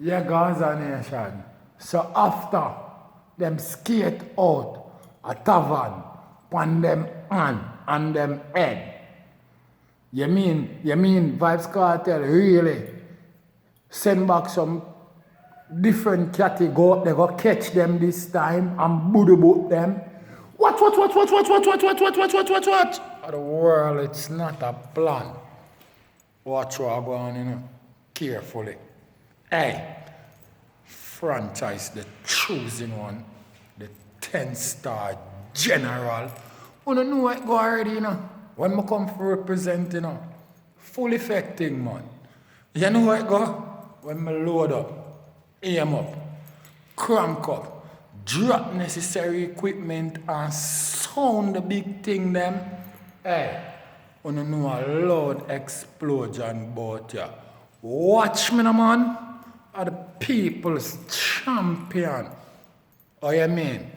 Yeah, Gaza Nation. So after them skate out a tavern on them hand and them head, you mean Vybz Kartel really send back some different catty go up, they go catch them this time and bududum them? What? The world, it's not a plan. Watch what go on, carefully. Hey, franchise, the choosing one, the 10-star general. You don't know what go already, When I come for represent, full effecting, man. You know what go? When I load up, aim up, crank up, drop necessary equipment and sound the big thing them. Hey, you don't know a loud explosion about ya. Watch me, man. Are the people's champion. Oh, you mean?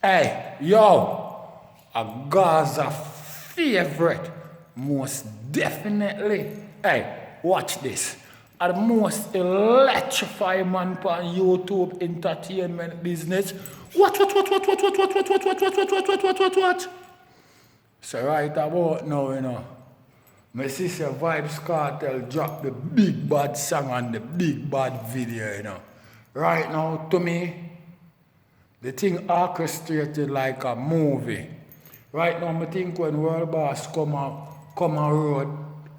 Hey, yo, a Gaza favorite. Most definitely. Hey, watch this. Are the most electrifying man on YouTube entertainment business. Watch. So right about now, my sister Vybz Kartel dropped the big bad song and the big bad video, Right now, to me, the thing orchestrated like a movie. Right now, I think when World Boss come on road,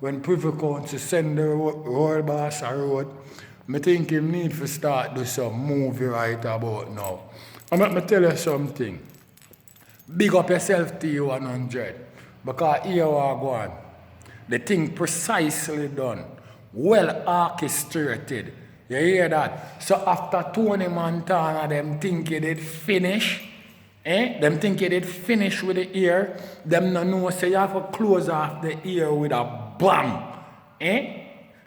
when Privy Council send the World Boss a road, I think him need to start do some movie right about now. And let me tell you something. Big up yourself T100. Because here we are going. The thing precisely done. Well orchestrated. You hear that? So after Tony Montana, them think it did finish. Them think it did finish with the ear. Them no know say you have to close off the ear with a bang.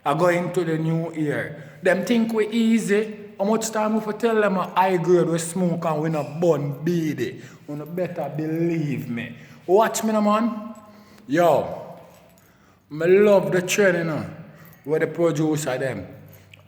I go into the new ear. Them think we easy. How much time if I tell them a high grade we smoke and we not bun beady? You better believe me. Watch me, man. Yo. I love the trend, where the producer them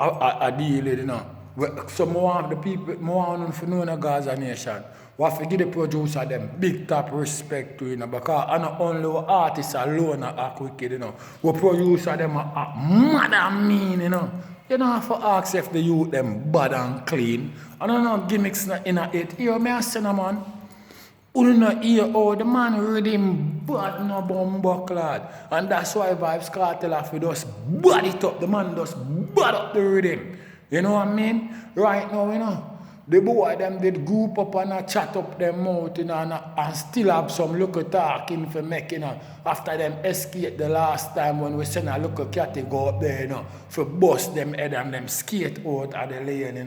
I deal with, So I want the people, I want them to know in the Gaza Nation. We have to give the producer them big top respect to, because I not only artists alone are wicked, We producer them are mad and mean, You don't have to ask if the youth them bad and clean. I don't know gimmicks in it. Here, me I say, man. You don't hear how the man read him bad no bumbucklad. And that's why Vybz Kartel have to just bad it up. The man just bad up the rhythm. You know what I mean? Right now, the boy them did group up and chat up them mouth, and still have some local talking for making, after them escape the last time when we send a local cat go up there, for bust them head and them skate out of the lane,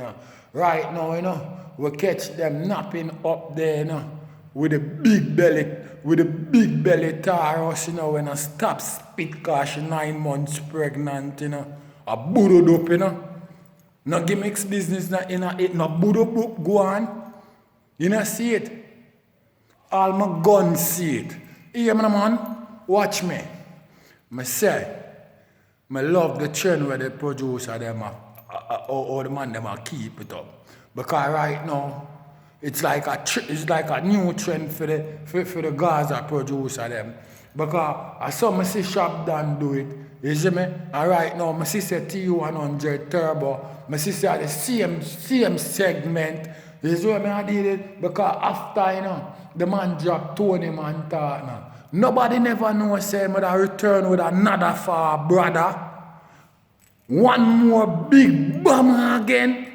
Right now, we catch them napping up there, with a big belly Taurus, when I stop spit cause she 9 months pregnant, a bududum, No gimmicks business in it, no bududum go on. You know see it? All my guns see it. Hear me, man? Watch me. I say, I love the trend where the producer them or the man them keep it up. Because right now, it's like a new trend for the Gaza producer them. Because I saw my see Shop Dan do it. You see me? And right now, my sister T100 Turbo, my sister at the same segment. You see what I did it? Because after, the man dropped Tony Montana. Nobody never know say I return with another far brother. One more big bomb again.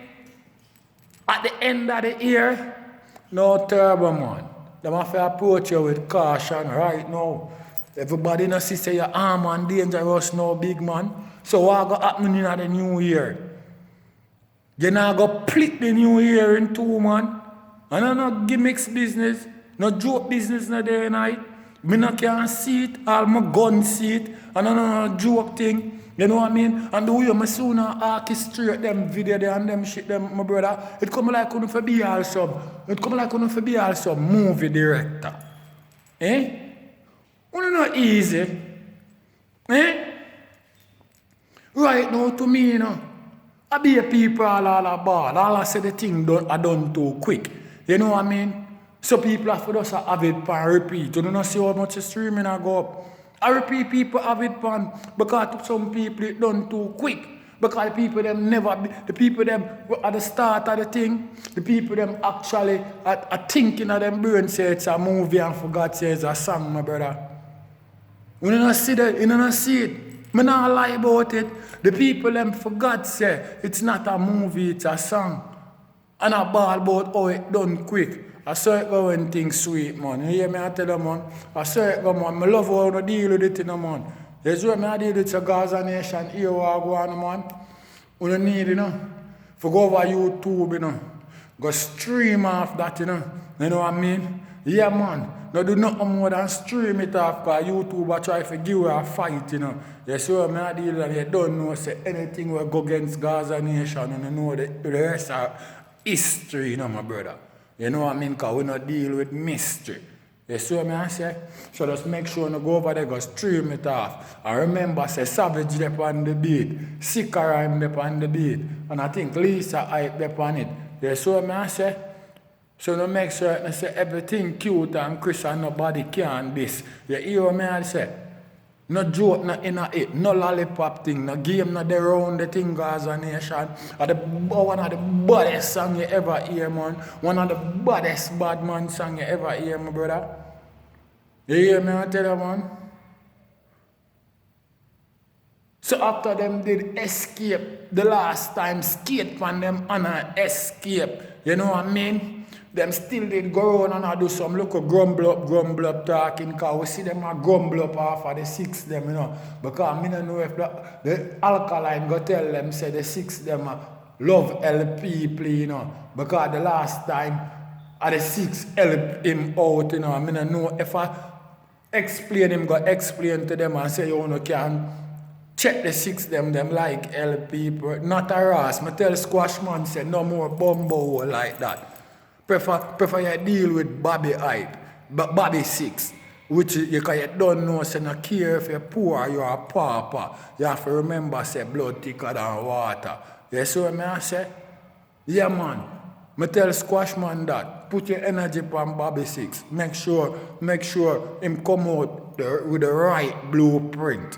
At the end of the year, no Turbo, man. They have to approach you with caution right now. Everybody not see say your arm and dangerous now, big man. So what go happen in the new year? You now go split the new year in two, man. And no gimmicks business, no joke business no day night. Me no can see it, all my guns see it, and no joke thing. You know what I mean? And the way I sooner orchestrate them video there and them shit them, my brother, it come like couldn't for be also. It come like couldn't for be also movie director. Well, not easy. Right now to me, I be a people all about. All I say the thing I done too quick. You know what I mean? So people have to just have it and repeat. You don't see how much streaming I go up. I repeat, people have it pan because some people it done too quick. Because the people them the people them at the start of the thing, the people them actually are thinking of them brain say it's a movie and forgot say it's a song, my brother. You don't see that, you don't see it. I not lie about it. The people them forgot say it's not a movie, it's a song. And I ball about how it done quick. I saw it go when things sweet, man. You hear me? I tell you, man. I saw it go, man. I love how I deal with it, man. That's why I deal with the Gaza Nation here, where I go on, man. You don't need, for go over YouTube, go stream off that, you know what I mean? Yeah, man. No do nothing more than stream it off, because YouTube I try to give you a fight, You see what I deal with, and you don't know, say anything will go against Gaza Nation, and you know the rest are history, my brother. You know what I mean? Because we don't deal with mystery. You see what I say? So just make sure you go over there, go stream it off. And remember, say Savage there on the beat, Sikarime there on the beat, and I think Lisa Hype there on it. You see what I say? So no make sure you say everything cute and Chris and nobody can this. You hear what I say? No joke, no in it, no lollipop thing, no game, no the round the thing Gaza Nation. One of the baddest song you ever hear, man. One of the baddest bad man song you ever hear, my brother. You hear me, I tell you, man? So after them did escape, the last time skate from them and escape, you know what I mean? Them still did go on and do some local grumble up talking, because we see them a grumble up off of the six them, Because I don't know if the alkaline go tell them, say the six them love LP play, Because the last time the six help him out, I don't know if I explain him, go explain to them and say, you can check the six them like LP, not a Ross. I tell Squash Man, say no more bumbo like that. Prefer you deal with Bobby Hype, Bobby 6, which you don't know, say no care if you're poor or you're a pauper. You have to remember, say blood thicker than water. You see what I say? Yeah, man. I tell Squash Man that. Put your energy on Bobby 6. Make sure him come out with the right blueprint.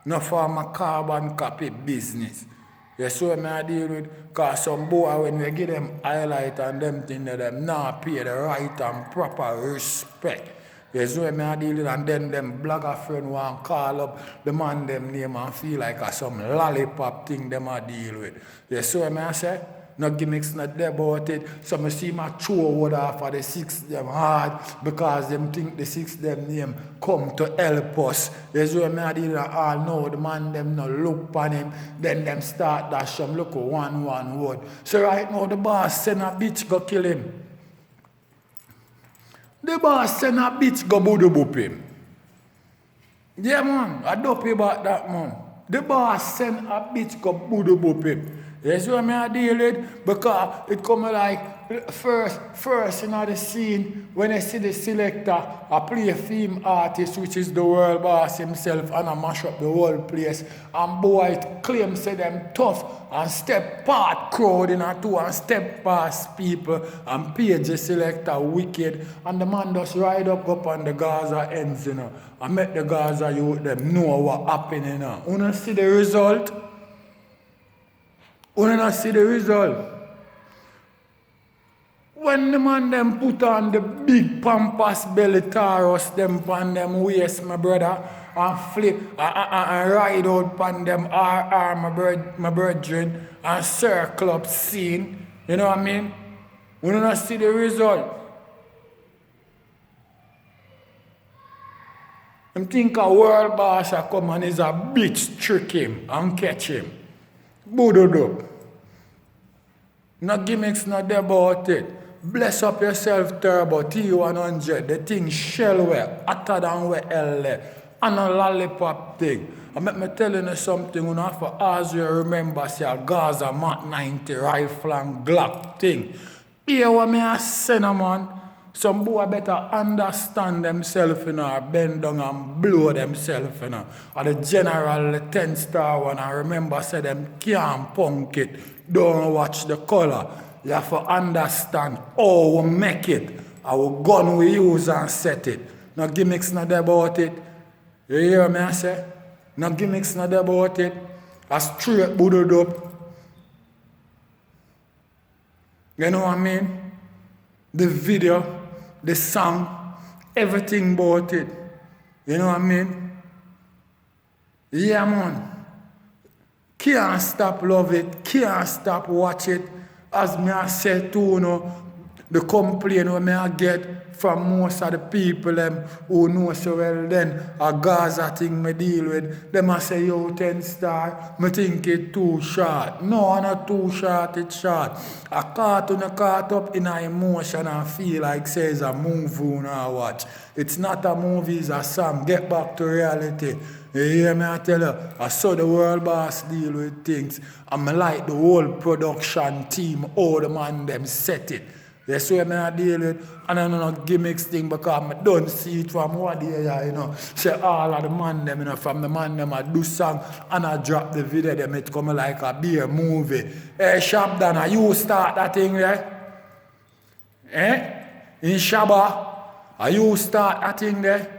No form a carbon copy business. You see what I deal with? Because some boy, when we give them highlight and them things, them not pay the right and proper respect. You see what I deal with? And then them blogger friend want call up the man them name and feel like some lollipop thing them a deal with. You see what I say? No gimmicks not there about it. So I see my throw word off of the six them hard because them think the six them name come to help us. That's why I deal with all know the man them no look on him. Then them start dash him look 1 word. So right now the boss send a bitch go kill him. The boss send a bitch go bududum him. Yeah man, I don't pay about that man. The boss send a bitch go bududum him. That's what I deal with, because it come like first in the scene when I see the selector I play a theme artist, which is the world boss himself, and I mash up the whole place. And boy, it claims say them tough and step part crowd in a two and step past people and page the selector wicked. And the man just ride up on the Gaza ends, and make the Gaza youth them know what happening. You know see the result? You don't see the result. When the man them put on the big pampas belly taros them pan them waist, my brother, and flip and ride out pan them my brethren, and circle up scene, you know what I mean? You don't see the result. I think a world boss come and is a bitch trick him and catch him. Bududum. No gimmicks, not about it. Bless up yourself, Turbo T100. The thing shell where, hotter than where LA. And a lollipop thing. I make me telling you something, you have to as you remember, say a Gaza Mat 90 rifle and Glock thing. Here what me a say, man. Some boy better understand themselves, or bend down and blow themselves, Or the general, the 10-star one, I remember say them can't punk it. Don't watch the color. You have to understand how we make it. Our gun we use and set it. No gimmicks not about it. You hear me I say? No gimmicks not about it. A straight bududum. You know what I mean? The video, the song, everything about it. You know what I mean? Yeah, man. Can't stop love it. Can't stop watch it. As me I say too, the complaint when I get from most of the people who know so well then a Gaza thing me deal with, them I say, yo, 10-star, me think it too short. No, not too short, it's short. A cartoon caught up in a emotion and feel like says a movie I watch. It's not a movie, it's a song. Get back to reality. You hear me I tell you, I saw the world boss deal with things. And I like the whole production team, all the man them set it. That's what I deal with. And I don't know gimmicks thing because I don't see it from what they Say all of the man them, from the man them I do song and I drop the video them it come like a beer movie. Hey Shabdan, are you start that thing there? In Shabba, are you start that thing there?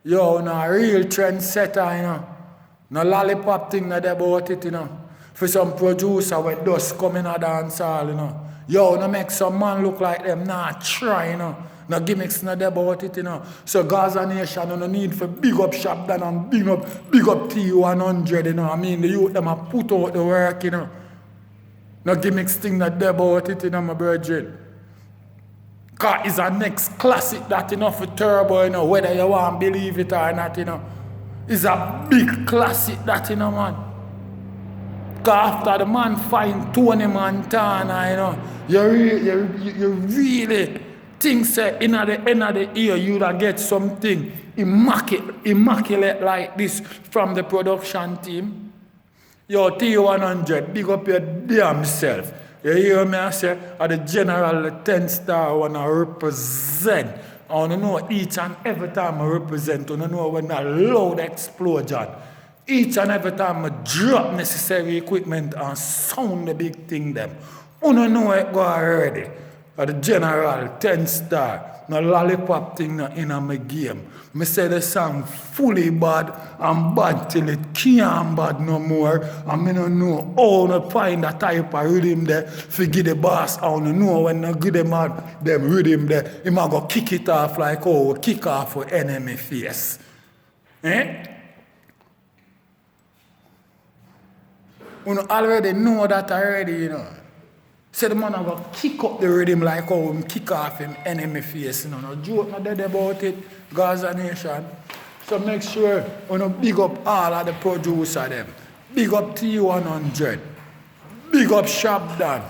Yo, no real trendsetter, No lollipop thing not about it, For some producer when dust come in a dance hall, Yo, no make some man look like them, try, No gimmicks not about it, So Gaza Nation, no need for big up Shabdan and big up T100, I mean, the youth them a put out the work, No gimmicks thing not about it, my brethren. Because it's a next classic that, for Turbo, whether you want to believe it or not, It's a big classic that, man. Because after the man find Tony Montana, you really think say in the end of the year you'd get something immaculate like this from the production team. Yo, T100, big up your damn self. You hear me I say, the general, the 10-star one I represent. I want to know each and every time I represent, I want to know when a loud explosion. Each and every time I drop necessary equipment and sound the big thing them. I don't know it go already. The general 10-star, no lollipop thing in my game. I say the song fully bad and bad till it can't bad no more. And I don't know how to find that type of rhythm there to give the boss. I don't know when I give them rhythm there, he might go kick it off like how we kick off for enemy face. You already know that already, Say the man will kick up the rhythm like how we kick off him enemy face. No joke not dead about it, Gaza Nation. So make sure you big up all of the producer them. Big up T100. Big up Shabdan.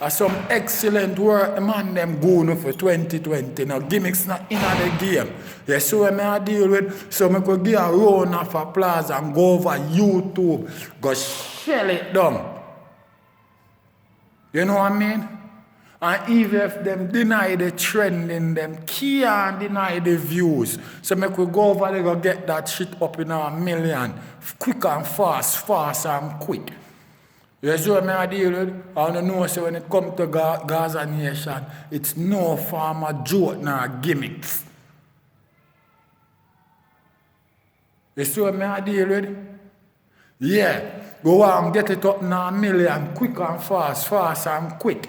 Some excellent work the man them going for 2020. Now gimmicks not in the game. Yes, so when I deal with, so I could give a round of applause and go over YouTube. Go shell it down. You know what I mean? And even if them deny the trend in them, can't deny the views. So make we go over there go get that shit up in a million. Quick and fast and quick. You see what I deal with? I don't know, so when it comes to Gaza Nation, it's no form of joke nor gimmicks. You see what I deal with? Yeah. Go on, get it up now a million, quick and fast and quick.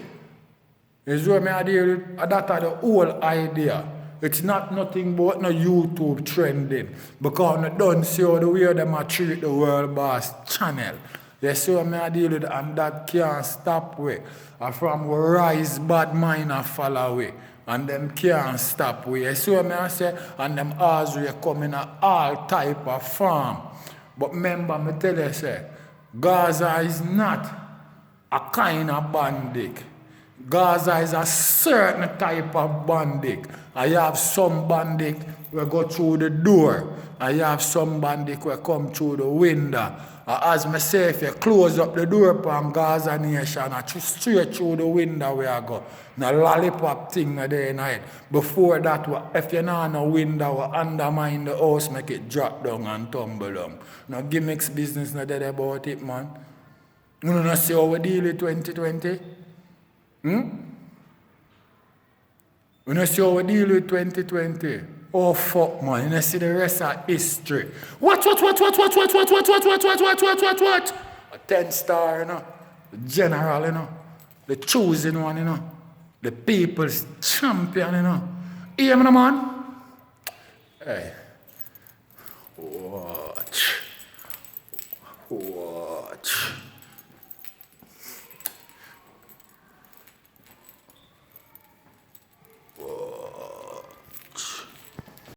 You see what I deal with? That's the whole idea. It's not nothing but no YouTube trending. Because I don't see how the way them treat the World Boss channel. You see what I deal with? And that can't stop we. And from we rise, bad mind and fall away. And them can't stop we. You see what I say? And them always come in all type of form. But remember, I tell you, say, Gaza is not a kind of bandit. Gaza is a certain type of bandit. I have some bandit who go through the door. I have some bandit who come through the window. As me say, if you close up the door upon Gaza Nation, I straight through the window where I go. No lollipop thing there in it. Before that, if you know no window, undermine the house, make it drop down and tumble down. No gimmicks business not dead about it, man. You don't see how we deal with 2020? You don't see how we deal with 2020? Oh fuck, man, you don't see the rest of history. What? A 10-star, you know. The general, you know. The chosen one, you know. The people's champion, you know. Hear me, man? Hey. Watch.